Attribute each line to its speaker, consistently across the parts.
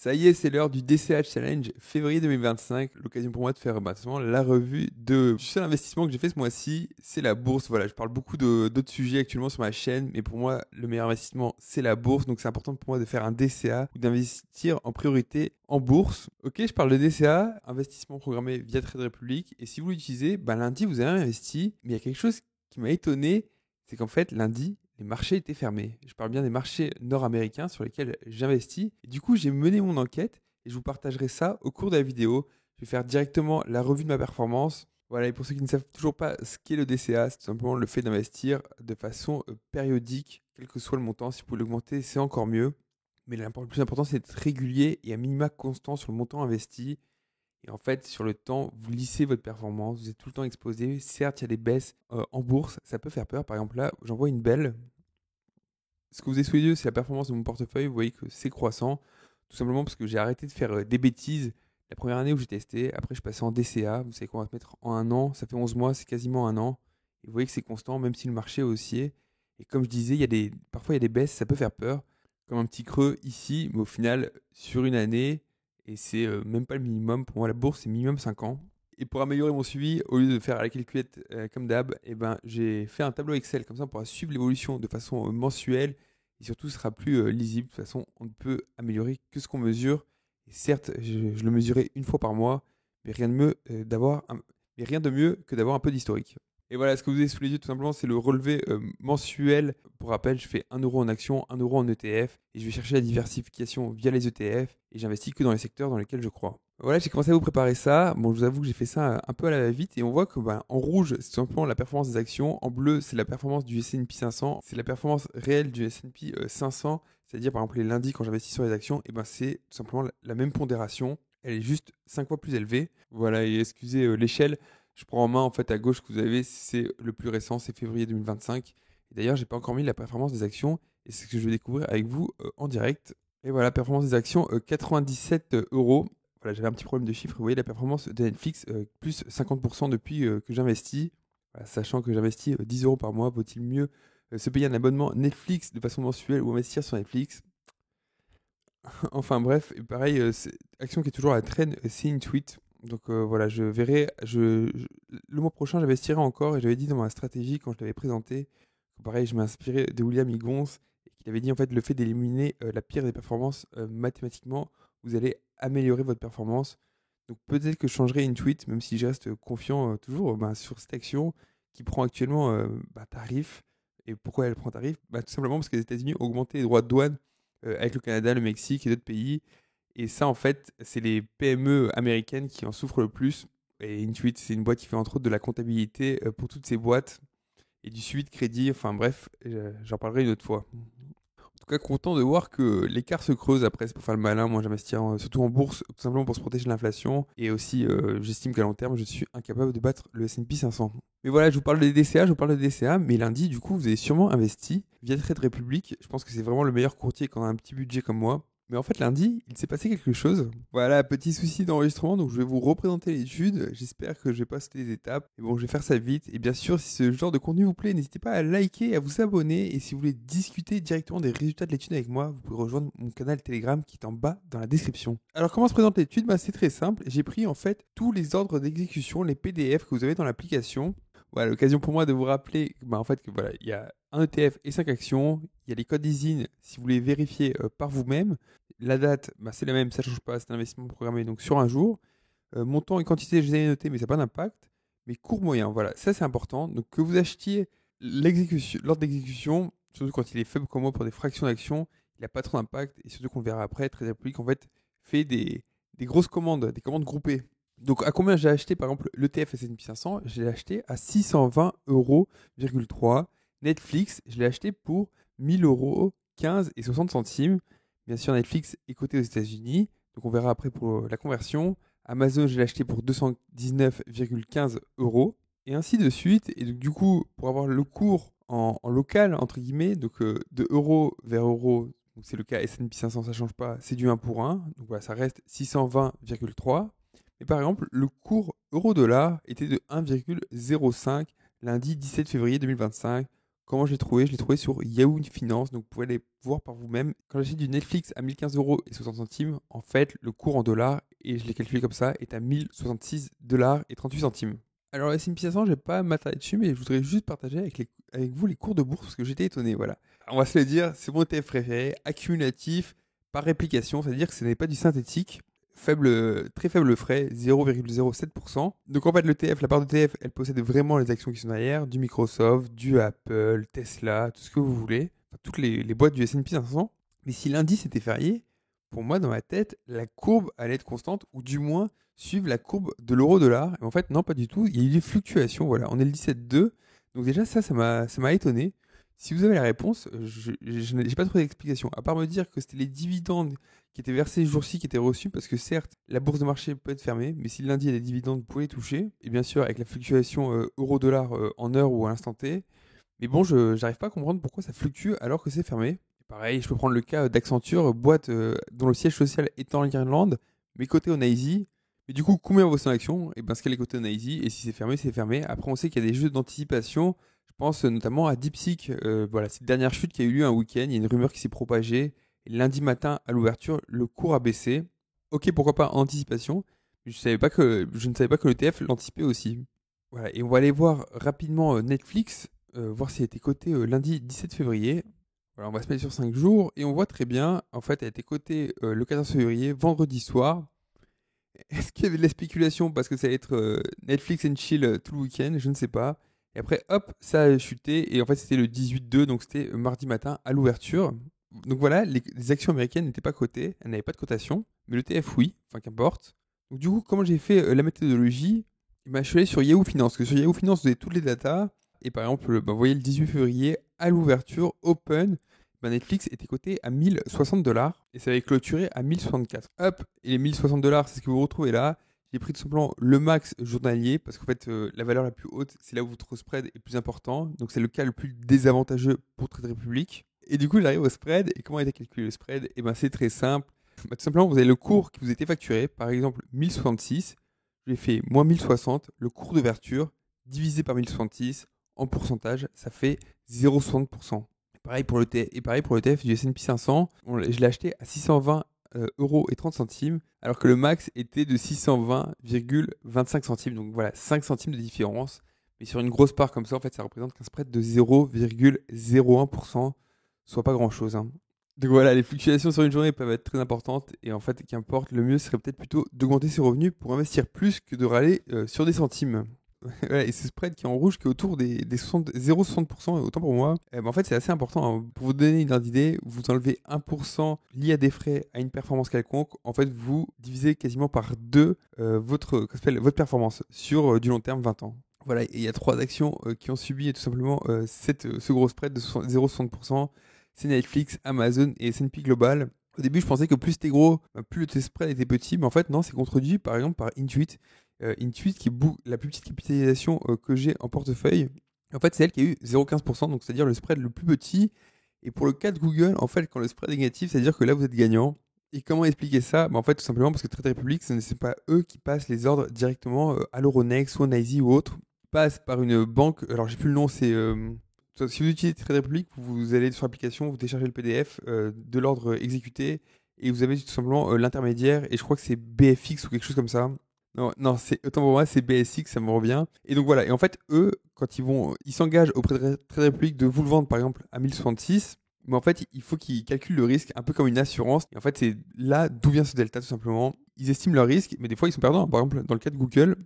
Speaker 1: Ça y est, c'est l'heure du DCA Challenge février 2025. L'occasion pour moi de faire maintenant la revue du seul investissement que j'ai fait ce mois-ci, c'est la bourse. Voilà, je parle beaucoup d'autres sujets actuellement sur ma chaîne, mais pour moi, le meilleur investissement, c'est la bourse. Donc c'est important pour moi de faire un DCA ou d'investir en priorité en bourse. Ok, je parle de DCA, investissement programmé via Trade Republic. Et si vous l'utilisez, lundi, vous avez investi. Mais il y a quelque chose qui m'a étonné, c'est qu'en fait, lundi, les marchés étaient fermés. Je parle bien des marchés nord-américains sur lesquels j'investis. Et du coup, j'ai mené mon enquête et je vous partagerai ça au cours de la vidéo. Je vais faire directement la revue de ma performance. Voilà, et pour ceux qui ne savent toujours pas ce qu'est le DCA, c'est tout simplement le fait d'investir de façon périodique, quel que soit le montant. Si vous pouvez l'augmenter, c'est encore mieux. Mais le plus important, c'est d'être régulier et à minima constant sur le montant investi. Et en fait, sur le temps, vous lissez votre performance, vous êtes tout le temps exposé. Certes, il y a des baisses en bourse, ça peut faire peur. Par exemple, là, j'en vois une belle. Ce que vous avez sous les yeux, c'est la performance de mon portefeuille. Vous voyez que c'est croissant, tout simplement parce que j'ai arrêté de faire des bêtises la première année où j'ai testé. Après, je passais en DCA. Vous savez qu'on va se mettre en un an. Ça fait 11 mois, c'est quasiment un an. Et vous voyez que c'est constant, même si le marché est haussier. Et comme je disais, parfois il y a des baisses, ça peut faire peur. Comme un petit creux ici, mais au final, sur une année, et c'est même pas le minimum. Pour moi, la bourse, c'est minimum 5 ans. Et pour améliorer mon suivi, au lieu de faire à la calculette comme d'hab, j'ai fait un tableau Excel. Comme ça, on pourra suivre l'évolution de façon mensuelle. Et surtout, ce sera plus lisible. De toute façon, on ne peut améliorer que ce qu'on mesure. Et certes, je le mesurais une fois par mois, mais rien de mieux que d'avoir un peu d'historique. Et voilà, ce que vous avez sous les yeux, tout simplement, c'est le relevé mensuel. Pour rappel, je fais 1 euro en action, 1 euro en ETF, et je vais chercher la diversification via les ETF, et j'investis que dans les secteurs dans lesquels je crois. Voilà, j'ai commencé à vous préparer ça. Bon, je vous avoue que j'ai fait ça un peu à la va-vite, et on voit que en rouge, c'est tout simplement la performance des actions, en bleu, c'est la performance du S&P 500, c'est la performance réelle du S&P 500, c'est-à-dire par exemple les lundis quand j'investis sur les actions, et c'est tout simplement la même pondération, elle est juste 5 fois plus élevée. Voilà, et excusez l'échelle. Je prends en main, en fait, à gauche que vous avez, c'est le plus récent, c'est février 2025. Et d'ailleurs, j'ai pas encore mis la performance des actions, et c'est ce que je vais découvrir avec vous en direct. Et voilà, performance des actions, 97 euros. Voilà, j'avais un petit problème de chiffre. Vous voyez, la performance de Netflix, plus 50% depuis que j'investis. Voilà, sachant que j'investis 10 euros par mois, vaut-il mieux se payer un abonnement Netflix de façon mensuelle ou investir sur Netflix? Enfin bref, et pareil, action qui est toujours à la traîne, c'est Intuit. Donc voilà, je verrai. Le mois prochain, j'investirai encore et j'avais dit dans ma stratégie quand je l'avais présenté que pareil, je m'inspirais de William Higgins et qu'il avait dit en fait le fait d'éliminer la pire des performances mathématiquement, vous allez améliorer votre performance. Donc peut-être que je changerai Intuit, même si je reste confiant toujours sur cette action qui prend actuellement tarif. Et pourquoi elle prend tarif? Tout simplement parce que les États-Unis ont augmenté les droits de douane avec le Canada, le Mexique et d'autres pays. Et ça, en fait, c'est les PME américaines qui en souffrent le plus. Et Intuit, c'est une boîte qui fait entre autres de la comptabilité pour toutes ces boîtes et du suivi de crédit. Enfin bref, j'en parlerai une autre fois. En tout cas, content de voir que l'écart se creuse après, c'est pour faire le malin. Moi, j'investis surtout en bourse, tout simplement pour se protéger de l'inflation. Et aussi, j'estime qu'à long terme, je suis incapable de battre le S&P 500. Mais voilà, je vous parle des DCA, mais lundi, du coup, vous avez sûrement investi via Trade Republic. Je pense que c'est vraiment le meilleur courtier quand on a un petit budget comme moi. Mais en fait, lundi, il s'est passé quelque chose. Voilà, petit souci d'enregistrement, donc je vais vous représenter l'étude. J'espère que je vais pas sauter les étapes. Mais bon, je vais faire ça vite. Et bien sûr, si ce genre de contenu vous plaît, n'hésitez pas à liker, à vous abonner. Et si vous voulez discuter directement des résultats de l'étude avec moi, vous pouvez rejoindre mon canal Telegram qui est en bas dans la description. Alors, comment se présente l'étude? C'est très simple. J'ai pris en fait tous les ordres d'exécution, les PDF que vous avez dans l'application. Voilà, l'occasion pour moi de vous rappeler en fait que voilà, il y a un ETF et 5 actions. Il y a les codes d'ISIN si vous voulez vérifier par vous-même. La date, c'est la même, ça ne change pas, c'est un investissement programmé donc sur un jour. Montant et quantité, je les ai notés, mais ça n'a pas d'impact. Mais court moyen, voilà, ça c'est important. Donc que vous achetiez l'ordre d'exécution, surtout quand il est faible comme moi pour des fractions d'actions, il n'a pas trop d'impact. Et surtout qu'on le verra après, très appliqué, en fait, fait des grosses commandes, des commandes groupées. Donc à combien j'ai acheté par exemple l'ETF S&P 500? Je l'ai acheté à 620,3 €. Netflix, je l'ai acheté pour 1000 euros 15 et 60 centimes. Bien sûr, Netflix est coté aux États-Unis, donc on verra après pour la conversion. Amazon, je l'ai acheté pour 219,15 €, et ainsi de suite. Et donc, du coup, pour avoir le cours en local, entre guillemets, donc de euro vers euro, donc c'est le cas S&P 500, ça ne change pas, c'est du 1 pour 1, donc voilà, ça reste 620,3. Mais par exemple, le cours euro-dollar était de 1,05 lundi 17 février 2025 Comment je l'ai trouvé? Je l'ai trouvé sur Yahoo Finance, donc vous pouvez aller voir par vous-même. Quand j'achète du Netflix à 1015,60 €, en fait, le cours en dollars, et je l'ai calculé comme ça, est à 1066,38 $. Alors, le S&P 500, je vais pas m'attarder dessus, mais je voudrais juste partager avec vous les cours de bourse, parce que j'étais étonné, voilà. On va se le dire, c'est mon ETF préféré, accumulatif, par réplication, c'est-à-dire que ce n'est pas du synthétique. Très faible frais, 0,07%. Donc en fait, l'ETF, la part d'ETF, elle possède vraiment les actions qui sont derrière, du Microsoft, du Apple, Tesla, tout ce que vous voulez, enfin, toutes les boîtes du S&P 500. Mais si l'indice était férié, pour moi, dans ma tête, la courbe allait être constante, ou du moins suivre la courbe de l'euro-dollar. Et en fait, non, pas du tout. Il y a eu des fluctuations, voilà. On est le 17,2. Donc déjà, ça m'a étonné. Si vous avez la réponse, je n'ai pas trouvé d'explication. À part me dire que c'était les dividendes qui étaient versés ce jour-ci qui étaient reçus, parce que certes, la bourse de marché peut être fermée, mais si lundi il y a des dividendes, vous pouvez les toucher. Et bien sûr, avec la fluctuation euro-dollar en heure ou à l'instant T. Mais bon, je n'arrive pas à comprendre pourquoi ça fluctue alors que c'est fermé. Et pareil, je peux prendre le cas d'Accenture, boîte dont le siège social est en Irlande, mais côté en Asie. Mais du coup, combien vaut son action? Et bien, ce qu'elle est côté en Asie, et si c'est fermé, c'est fermé. Après, on sait qu'il y a des jeux d'anticipation. Je pense notamment à DeepSeek. Voilà, cette dernière chute qui a eu lieu un week-end. Il y a une rumeur qui s'est propagée. Et lundi matin, à l'ouverture, le cours a baissé. Ok, pourquoi pas en anticipation. Mais je ne savais pas que l'ETF l'anticipait aussi. Voilà, et on va aller voir rapidement Netflix, voir si elle était cotée lundi 17 février. Voilà, on va se mettre sur 5 jours et on voit très bien, en fait, elle a été cotée le 14 février, vendredi soir. Est-ce qu'il y avait de la spéculation parce que ça allait être Netflix and chill tout le week-end? Je ne sais pas. Et après, hop, ça a chuté. Et en fait, c'était le 18-2, donc c'était mardi matin à l'ouverture. Donc voilà, les actions américaines n'étaient pas cotées, elles n'avaient pas de cotation. Mais le TF, oui, enfin qu'importe. Donc du coup, comment j'ai fait la méthodologie? Eh ben, je suis allé sur Yahoo Finance. Parce que sur Yahoo Finance, vous avez toutes les datas. Et par exemple, vous voyez le 18 février, à l'ouverture, open, ben, Netflix était coté à 1060 $ et ça avait clôturé à 1064. Hop, et les 1060 $, c'est ce que vous retrouvez là. J'ai pris tout simplement le max journalier parce qu'en fait, la valeur la plus haute, c'est là où votre spread est plus important. Donc, c'est le cas le plus désavantageux pour Trade Republic. Et du coup, j'arrive au spread. Et comment est calculé le spread? Et ben, c'est très simple. Bah, tout simplement, vous avez le cours qui vous était facturé. Par exemple, 1066. J'ai fait moins 1060, le cours d'ouverture, divisé par 1066 en pourcentage, ça fait 0,60%. Et pareil pour le l'ETF du S&P 500, je l'ai acheté à 620 euros et 30 centimes, alors que le max était de 620,25 centimes. Donc voilà, 5 centimes de différence. Mais sur une grosse part comme ça, en fait, ça représente qu'un spread de 0,01%, soit pas grand-chose, hein. Donc voilà, les fluctuations sur une journée peuvent être très importantes. Et en fait, qu'importe, le mieux serait peut-être plutôt d'augmenter ses revenus pour investir plus que de râler sur des centimes. Ouais, et ce spread qui est en rouge, qui est autour des 0,60%, autant pour moi, en fait, c'est assez important, hein. Pour vous donner une ordre d'idée, vous enlevez 1% lié à des frais à une performance quelconque. En fait, vous divisez quasiment par deux votre performance sur du long terme, 20 ans. Voilà, et il y a 3 actions qui ont subi tout simplement ce gros spread de 0,60%. C'est Netflix, Amazon et S&P Global. Au début, je pensais que plus c'était gros, plus le spread était petit, mais en fait, non, c'est contredit par exemple par Intuit. Intuit, qui est la plus petite capitalisation que j'ai en portefeuille. En fait, c'est elle qui a eu 0,15%, donc c'est-à-dire le spread le plus petit. Et pour le cas de Google, en fait, quand le spread est négatif, c'est-à-dire que là, vous êtes gagnant. Et comment expliquer ça? En fait, tout simplement parce que Trade Republic, ce n'est pas eux qui passent les ordres directement à l'Euronext ou en Asie ou autre. Ils passent par une banque, alors j'ai plus le nom, c'est... si vous utilisez Trade Republic, vous allez sur l'application, vous téléchargez le PDF de l'ordre exécuté et vous avez tout simplement l'intermédiaire, et je crois que c'est BFX ou quelque chose comme ça. Non, non, autant pour moi, c'est BSX, ça me revient. Et donc voilà, et en fait, eux, quand ils s'engagent auprès de Trade Republic de vous le vendre par exemple à 1066, mais en fait, il faut qu'ils calculent le risque un peu comme une assurance. Et en fait, c'est là d'où vient ce delta tout simplement. Ils estiment leur risque, mais des fois ils sont perdants. Par exemple, dans le cas de Google,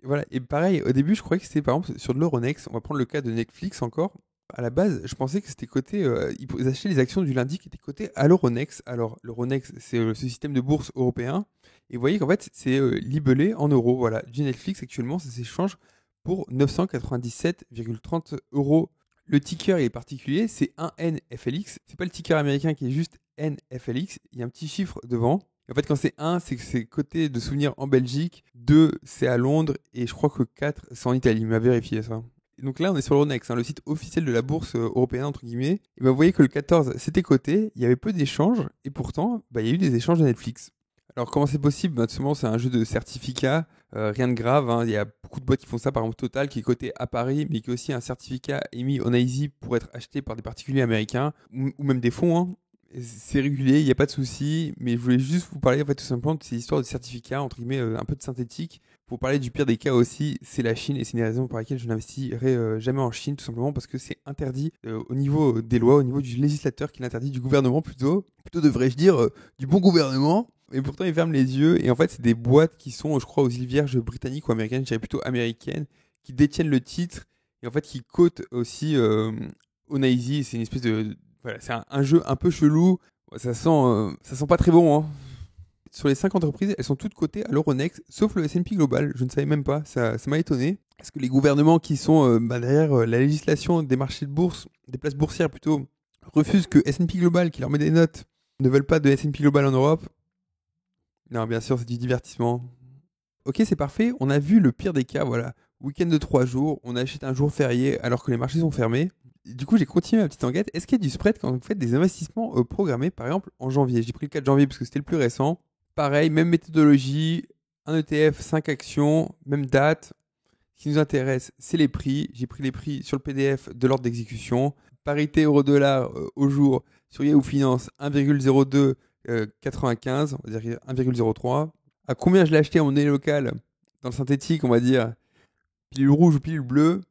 Speaker 1: et voilà. Et pareil, au début, je croyais que c'était par exemple sur de l'Euronext. On va prendre le cas de Netflix encore. À la base, je pensais que c'était coté. Ils achetaient les actions du lundi qui étaient cotées à l'Euronext. Alors, l'Euronext, c'est ce système de bourse européen. Et vous voyez qu'en fait, c'est libellé en euros. Voilà. Du Netflix, actuellement, ça s'échange pour 997,30 euros. Le ticker est particulier, c'est 1NFLX. C'est pas le ticker américain qui est juste NFLX. Il y a un petit chiffre devant. En fait, quand c'est 1, c'est que c'est coté de souvenirs en Belgique. 2, c'est à Londres. Et je crois que 4, c'est en Italie. Il m'a vérifié ça. Et donc là, on est sur l'Euronext, le site officiel de la bourse européenne, entre guillemets. Et vous voyez que le 14, c'était coté. Il y avait peu d'échanges. Et pourtant, il y a eu des échanges de Netflix. Alors comment c'est possible? Tout simplement, c'est un jeu de certificat, rien de grave, hein. Il y a beaucoup de boîtes qui font ça, par exemple Total qui est coté à Paris, mais qui a aussi un certificat émis en Asie pour être acheté par des particuliers américains ou même des fonds, hein. C'est régulier, il n'y a pas de souci, mais je voulais juste vous parler en fait tout simplement de ces histoires de certificats, entre guillemets, un peu de synthétique. Pour parler du pire des cas aussi, c'est la Chine et c'est une des raisons pour lesquelles je n'investirai jamais en Chine, tout simplement parce que c'est interdit au niveau des lois, au niveau du législateur qui l'interdit, du gouvernement plutôt devrais-je dire du bon gouvernement. Et pourtant ils ferment les yeux et en fait c'est des boîtes qui sont, je crois, aux îles Vierges britanniques ou américaines, je dirais plutôt américaines, qui détiennent le titre et en fait qui cotent aussi au Naisy. C'est une espèce de, voilà, c'est un jeu un peu chelou. Ça sent pas très bon, hein. Sur les 5 entreprises, elles sont toutes cotées à l'Euronext, sauf le S&P Global. Je ne savais même pas, ça m'a étonné. Parce que les gouvernements qui sont derrière la législation des marchés de bourse, des places boursières plutôt, refusent que S&P Global, qui leur met des notes, ne veulent pas de S&P Global en Europe. Non, bien sûr, c'est du divertissement. Ok, c'est parfait. On a vu le pire des cas, voilà. Week-end de 3 jours, on achète un jour férié alors que les marchés sont fermés. Du coup, j'ai continué ma petite enquête. Est-ce qu'il y a du spread quand vous faites des investissements programmés, par exemple en janvier? J'ai pris le 4 janvier parce que c'était le plus récent. Pareil, même méthodologie, un ETF, 5 actions, même date. Ce qui nous intéresse, c'est les prix. J'ai pris les prix sur le PDF de l'ordre d'exécution. Parité euro-dollar au jour sur Yahoo Finance, 1,0295, on va dire 1,03. À combien je l'ai acheté en monnaie locale dans le synthétique, on va dire pilule rouge ou pilule bleue.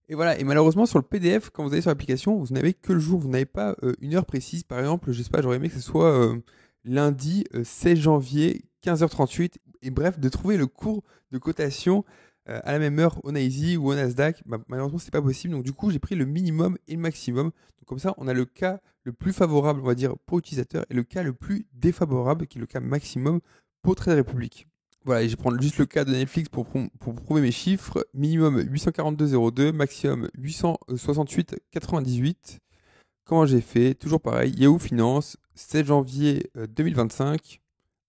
Speaker 1: Et voilà, et malheureusement sur le PDF, quand vous allez sur l'application, vous n'avez que le jour, vous n'avez pas une heure précise. Par exemple, je sais pas, j'aurais aimé que ce soit lundi 16 janvier, 15h38. Et bref, de trouver le cours de cotation à la même heure au NYSE ou au Nasdaq, malheureusement c'est pas possible. Donc du coup, j'ai pris le minimum et le maximum. Donc comme ça, on a le cas le plus favorable, on va dire, pour l'utilisateur et le cas le plus défavorable, qui est le cas maximum pour Trade Republic. Voilà, et je vais prendre juste le cas de Netflix pour prouver mes chiffres. Minimum 842,02, maximum 868,98. Comment j'ai fait? Toujours pareil, Yahoo Finance, 7 janvier 2025.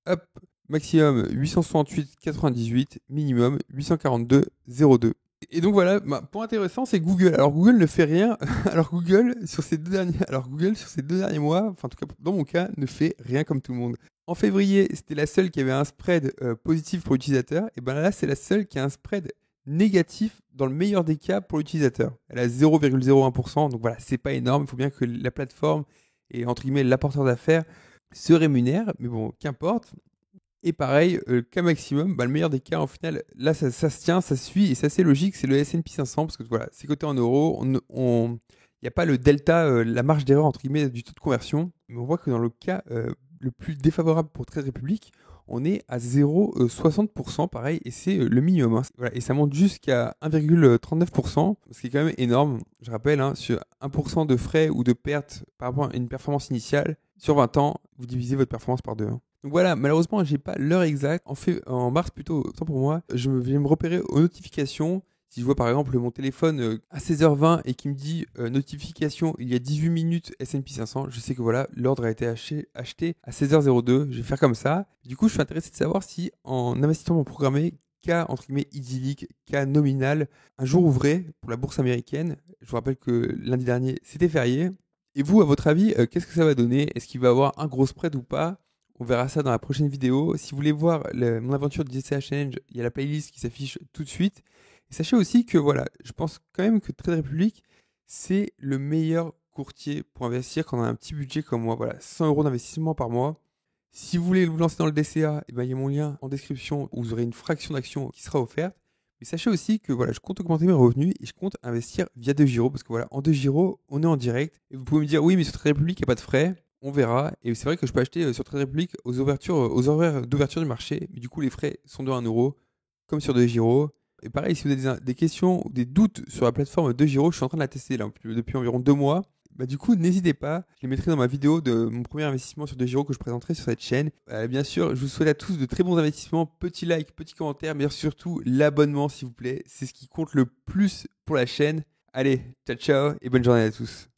Speaker 1: Hop, maximum 868,98, minimum 842,02. Et donc voilà, point intéressant, c'est Google. Alors Google ne fait rien. Alors Google sur ces 2 derniers mois, enfin en tout cas dans mon cas, ne fait rien comme tout le monde. En février, c'était la seule qui avait un spread positif pour l'utilisateur. Et ben là, c'est la seule qui a un spread négatif dans le meilleur des cas pour l'utilisateur. Elle a 0,01%. Donc voilà, c'est pas énorme. Il faut bien que la plateforme et entre guillemets l'apporteur d'affaires se rémunère. Mais bon, qu'importe. Et pareil, cas maximum, le meilleur des cas, en final, là, ça se tient, ça se suit, et c'est assez logique, c'est le S&P 500, parce que voilà, c'est coté en euros, il n'y a pas le delta, la marge d'erreur, entre guillemets, du taux de conversion, mais on voit que dans le cas le plus défavorable pour Trade Republic, on est à 0,60%, pareil, et c'est le minimum, hein. Voilà, et ça monte jusqu'à 1,39%, ce qui est quand même énorme, je rappelle, hein, sur 1% de frais ou de pertes par rapport à une performance initiale, sur 20 ans, vous divisez votre performance par 2. Hein. Donc voilà, malheureusement, j'ai pas l'heure exacte. En mars plutôt, autant pour moi, je vais me repérer aux notifications. Si je vois par exemple mon téléphone à 16h20 et qui me dit notification, il y a 18 minutes S&P 500, je sais que voilà, l'ordre a été acheté à 16h02. Je vais faire comme ça. Du coup, je suis intéressé de savoir si en investissement programmé, cas entre guillemets idyllique, cas nominal, un jour ouvré pour la bourse américaine. Je vous rappelle que lundi dernier, c'était férié. Et vous, à votre avis, qu'est-ce que ça va donner? Est-ce qu'il va y avoir un gros spread ou pas? On verra ça dans la prochaine vidéo. Si vous voulez voir mon aventure du DCA Challenge, il y a la playlist qui s'affiche tout de suite. Et sachez aussi que voilà, je pense quand même que Trade Republic, c'est le meilleur courtier pour investir quand on a un petit budget comme moi. Voilà, 100 euros d'investissement par mois. Si vous voulez vous lancer dans le DCA, il y a mon lien en description où vous aurez une fraction d'action qui sera offerte. Mais sachez aussi que voilà, je compte augmenter mes revenus et je compte investir via DeGiro parce que voilà, en DeGiro, on est en direct. Et vous pouvez me dire, oui, mais sur Trade Republic, il n'y a pas de frais. On verra. Et c'est vrai que je peux acheter sur Trade Republic aux horaires d'ouverture du marché. Mais du coup, les frais sont de 1 euro, comme sur DeGiro. Et pareil, si vous avez des questions ou des doutes sur la plateforme DeGiro, je suis en train de la tester là, depuis environ 2 mois. Du coup, n'hésitez pas. Je les mettrai dans ma vidéo de mon premier investissement sur DeGiro que je présenterai sur cette chaîne. Bien sûr, je vous souhaite à tous de très bons investissements. Petit like, petit commentaire, mais surtout l'abonnement, s'il vous plaît. C'est ce qui compte le plus pour la chaîne. Allez, ciao, ciao et bonne journée à tous.